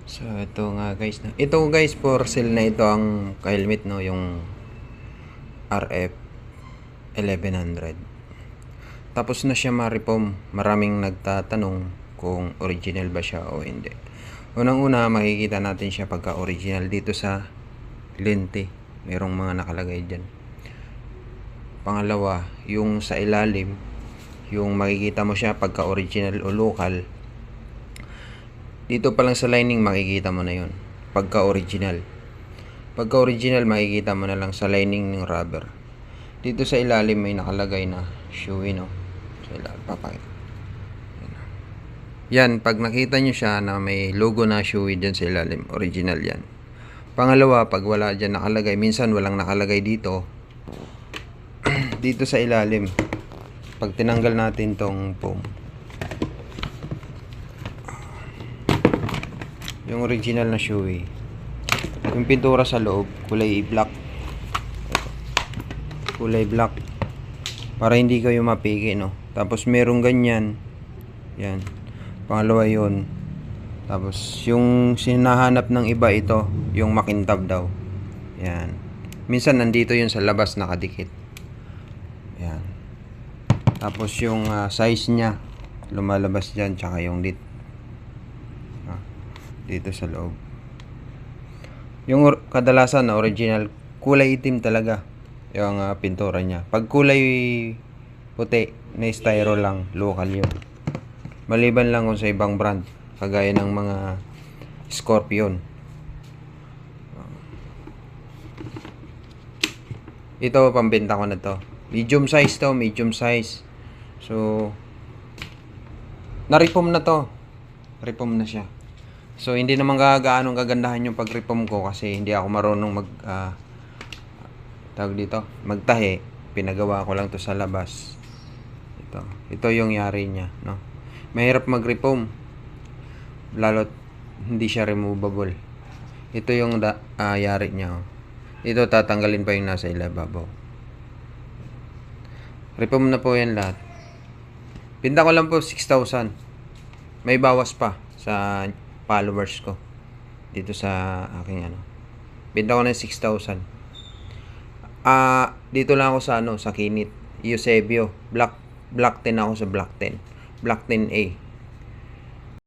So ito nga guys, ito guys for sale na ito ang helmet, no, yung RF 1100. Tapos na siya ma-reform. Maraming nagtatanong kung original ba siya o hindi. Unang-una, makikita natin siya pagka original dito sa lente. Merong mga nakalagay dyan. Pangalawa, yung sa ilalim, yung makikita mo siya pagka original o local. Dito pa lang sa lining makikita mo na yun pagka original. Pagka original makikita mo na lang sa lining ng rubber. Dito sa ilalim may nakalagay na Shoei, no. Sa ilalim papakita. Yan, pag nakita nyo siya na may logo na Shoei dyan sa ilalim, original yan. Pangalawa, pag wala dyan nakalagay, minsan walang nakalagay dito, dito sa ilalim, pag tinanggal natin tong foam, yung original na Shoei, yung pintura sa loob kulay black, para hindi kayo mapiki, no. Tapos merong ganyan, yan. Pangalawa yun. Tapos yung sinahanap ng iba, ito yung makintab daw, yan. Minsan nandito yun sa labas nakadikit, yan. Tapos yung size nya lumalabas dyan, tsaka yung dito sa loob. Yung kadalasan na original, kulay itim talaga yung pintura niya. Pag kulay puti na styro lang, local yun. Maliban lang kung sa ibang brand, kagaya ng mga Scorpion. Ito, pambenta ko na to. Medium size to, medium size. So, na-reform na to. Reform na siya. So, hindi naman gaanong gagandahan yung pag-reform ko kasi hindi ako marunong tawag dito, magtahi. Pinagawa ko lang to sa labas. Ito yung yari niya, no. Mahirap mag-reform, lalo't hindi siya removable. Ito yung yari niya, oh. Ito tatanggalin pa yung nasa ilababaw. Reform na po yan lahat. Pinta ko lang po 6,000. May bawas pa sa followers ko dito sa aking Pinta ko na 6,000. Dito lang ako sa sa Kinit, Eusebio. Black 10 ako sa Black 10. Black 10A.